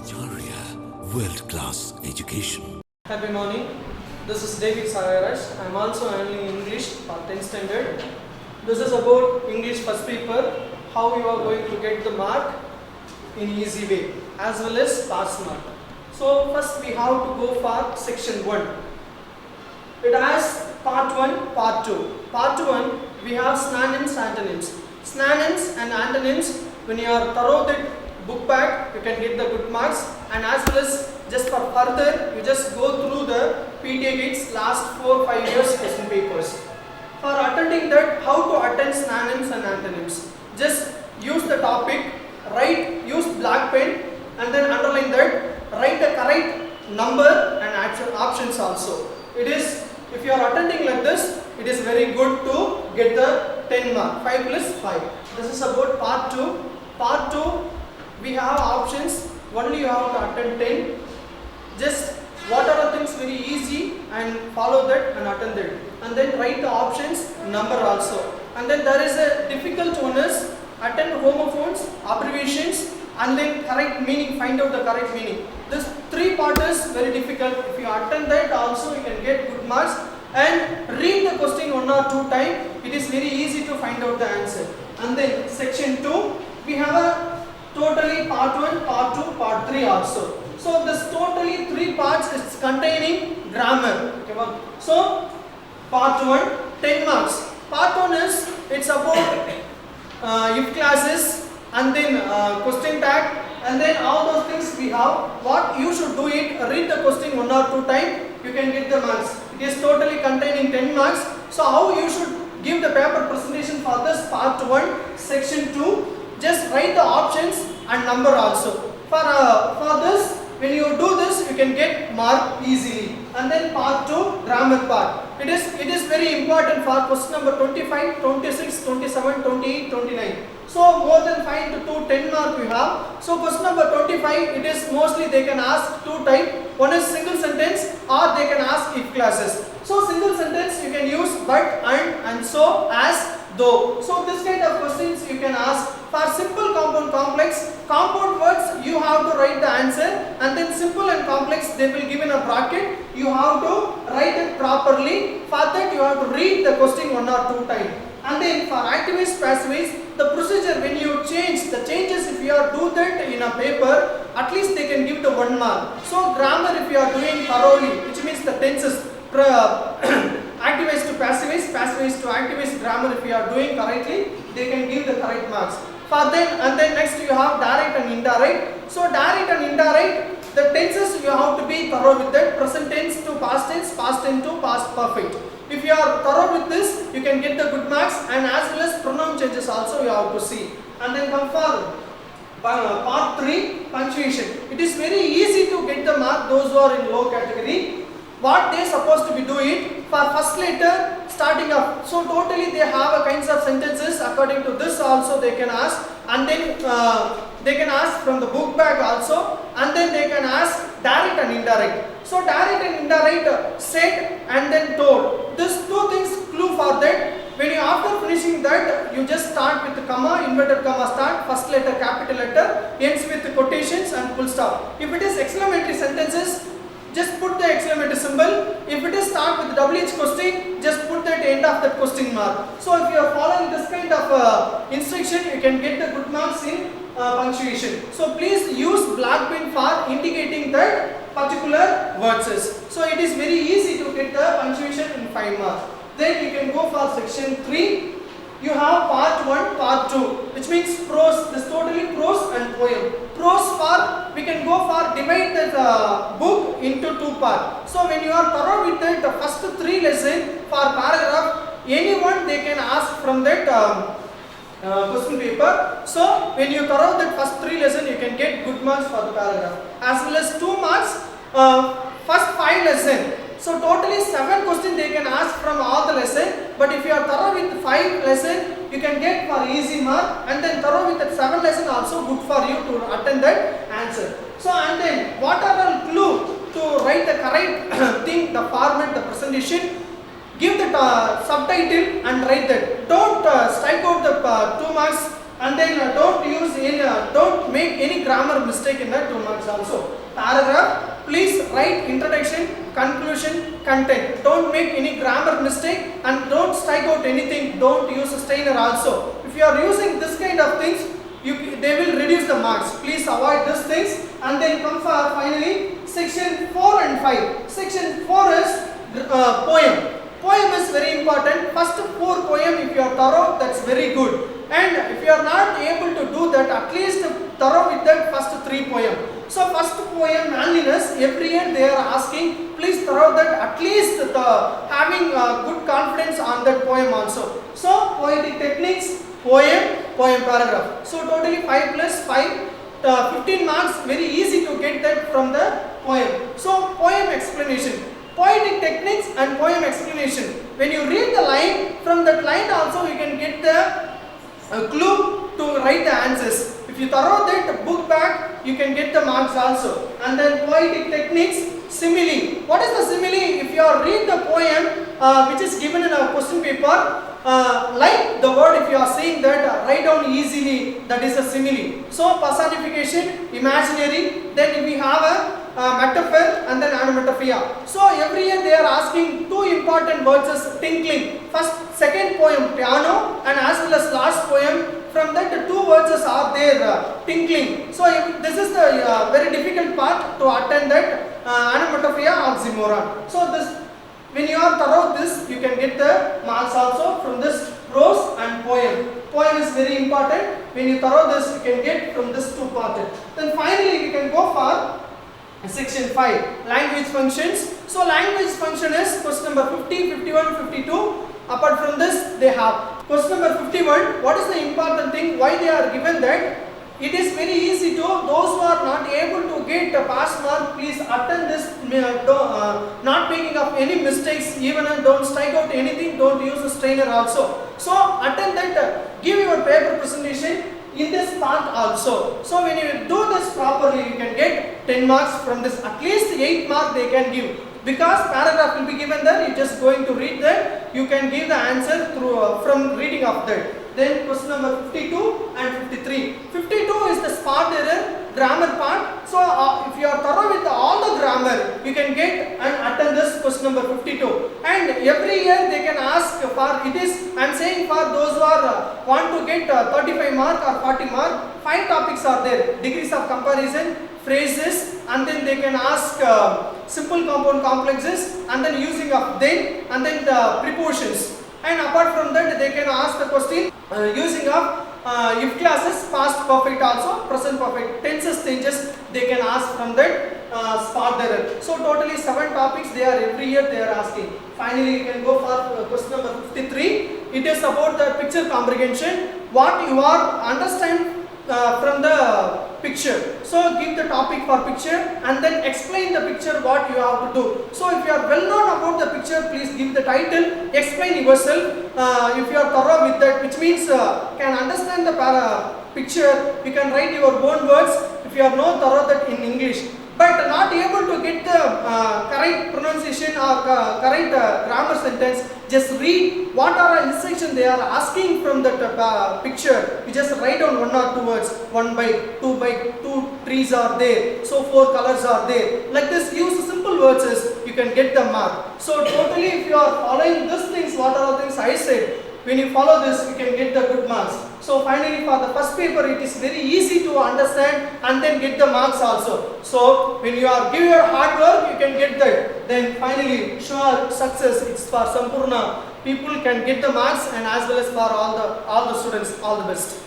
Acharya World-Class Education. Happy morning. This is David Sayarash. I am also handling English for 10th standard. This is about English first paper, how you are going to get the mark in easy way as well as pass mark. So first we have to go for section 1. It has part 1, part 2. Part 1 we have synonyms, antonyms. Synonyms and antonyms, when you are thorough that book back, you can get the good marks, and as well as just for further, you just go through the PTA Gates last 4-5 years question papers. For attending that, how to attend synonyms and antonyms. Just use the topic, use black pen, and then underline that, write the correct number and options also. It is, if you are attending like this, it is very good to get the 10 mark, 5 plus 5. This is about part 2. Part 2, we have options, only you have to attend 10. Just what are the things very easy and follow that and attend that. And then write the options, number also. And then there is a difficult one is attend homophones, abbreviations, and then correct meaning, find out the correct meaning. This 3 part is very difficult. If you attend that also, you can get good marks. And read the question 1 or 2 times. It is very easy to find out the answer. And then section 2, we have a totally part 1, part 2, part 3 also. So this totally 3 parts is containing grammar. Okay, so part 1, 10 marks. Part 1 is, it's about if classes, and then question tag, and then all those things we have. What you should do it, read the question 1 or 2 times, you can get the marks. It is totally containing 10 marks. So how you should give the paper presentation for this part 1, section 2, just write the options and number also. For this, when you do this, you can get mark easily. And then part 2, grammar part. It is very important for question number 25, 26, 27, 28, 29. So more than 5 to 2, 10 mark we have. So question number 25, it is mostly they can ask 2 types. One is single sentence, or they can ask if classes. So single sentence you can use but, and so, as, though. So this kind of questions you can ask. For simple, compound, complex, compound words you have to write the answer, and then simple and complex they will give in a bracket. You have to write it properly. For that you have to read the question 1 or 2 times. And then for activists, passivists, the procedure when you change the changes, if you are do that in a paper, at least they can give the 1 mark. So grammar if you are doing thoroughly, which means the tenses, activist to passivist, passivist to activist, grammar if you are doing correctly, they can give the correct marks. For then, and then next you have direct and indirect. So direct and indirect, the tenses you have to be thorough with that. Present tense to past tense to past perfect. If you are thorough with this, you can get the good marks, and as well as pronoun changes also you have to see. And then come for part 3, punctuation. It is very easy to get the mark those who are in low category. What they supposed to be do it for first letter starting up. So totally they have a kinds of sentences according to this also they can ask, and then they can ask from the book bag also, and then they can ask direct and indirect. So direct and indirect, said and then told. These 2 things clue for that. When you after finishing that, you just start with the comma, inverted comma start, first letter capital letter, ends with the quotations and full stop. If it is exclamatory sentences, just put the exclamatory symbol. If it is start with WH question, just put that end of that question mark. So if you are following this kind of instruction, you can get the good marks in punctuation. So please use black pen for indicating that particular words. So it is very easy to get the punctuation in 5 marks. Then you can go for section 3. You have part 1, part 2, which means prose. This totally prose and poem. Prose for, we can go for divide the book into 2 parts. So when you are thorough with that, the first 3 lessons for paragraph, anyone they can ask from that question paper. So when you thorough that first 3 lessons, you can get good marks for the paragraph. As well as 2 marks, first 5 lessons. So totally 7 questions they can ask from all the lesson, but if you are thorough with 5 lesson, you can get for easy mark, and then thorough with that 7 lesson also good for you to attend that answer. So and then what are the clue to write the correct thing, the format, the presentation, give the subtitle and write that. Don't strike out the 2 marks and then don't make any grammar mistake in that 2 marks also. Paragraph, please write introduction, conclusion, content. Don't make any grammar mistake and don't strike out anything. Don't use a strainer also. If you are using this kind of things, they will reduce the marks. Please avoid these things. And then come for finally section 4 and 5. Section 4 is poem. Poem is very important. First 4 poem, if you are thorough, that's very good. And if you are not able to do that, at least thorough with that first 3 poem. So first poem, manliness, every year they are asking, please thorough that, at least having good confidence on that poem also. So poetic techniques, poem paragraph. So totally 5 plus 5, 15 marks, very easy to get that from the poem. So poem explanation, poetic techniques and poem explanation. When you read the line, from that line also you can get the clue to write the answers. If you thorough that book back, you can get the marks also. And then poetic techniques, simile. What is the simile? If you read the poem which is given in a question paper, like the word, if you are saying that, write down easily, that is a simile. So personification, imaginary, then we have a metaphor and then onomatopoeia. So every year they are asking 2 important words as tinkling. Second poem piano and as well as last poem, from that the 2 words are there, tinkling. So this is the very difficult part to attend that onomatopoeia oxymoron. So this, when you are thorough this, you can get the marks also from this prose and poem. Poem is very important. When you thorough this, you can get from this 2 parts. Then finally you can go for section 5, language functions. So language function is question number 50, 51, 52. Apart from this, they have question number 51. What is the important thing? Why they are given that? It is very easy to those who are not able to get a pass mark. Please attend this. Not making up any mistakes. Even don't strike out anything. Don't use a strainer also. So attend that. Give your paper presentation in this part also. So when you do this properly, you can get 10 marks from this. At least 8 marks they can give. Because paragraph will be given there, you just going to read that. You can give the answer through from reading of that. Then question number 52 and 53. 52 is the spot error, grammar part. So if you are thorough with all the grammar, you can get and attend this question number 52. And every year they can ask for, it is, I am saying for those who are want to get 35 mark or 40 mark, 5 topics are there. Degrees of comparison, phrases, and then they can ask simple compound complexes, and then using of then, and then the prepositions. And apart from that, they can ask the question using of if clauses, past perfect also, present perfect, tenses changes, they can ask from that spot error. So totally 7 topics they are every year they are asking. Finally, you can go for question number 53. It is about the picture comprehension. What you are understand from the picture. So give the topic for picture and then explain the picture what you have to do. So if you are well known about the picture, please give the title, explain yourself. If you are thorough with that, which means can understand the picture, you can write your own words if you are not thorough that in English. But not able to get the correct pronunciation or correct grammar sentence, just read what are the instructions they are asking from that picture. You just write down 1 or 2 words, 1 bike, 2 bike, 2 trees are there, so 4 colors are there. Like this, use simple words, you can get the mark. So totally if you are following these things, what are the things I said, when you follow this, you can get the good marks. So finally for the first paper, it is very easy to understand and then get the marks also. So when you are give your hard work, you can get that. Then finally, sure success, it's for Sampurna. People can get the marks and as well as for all the students, all the best.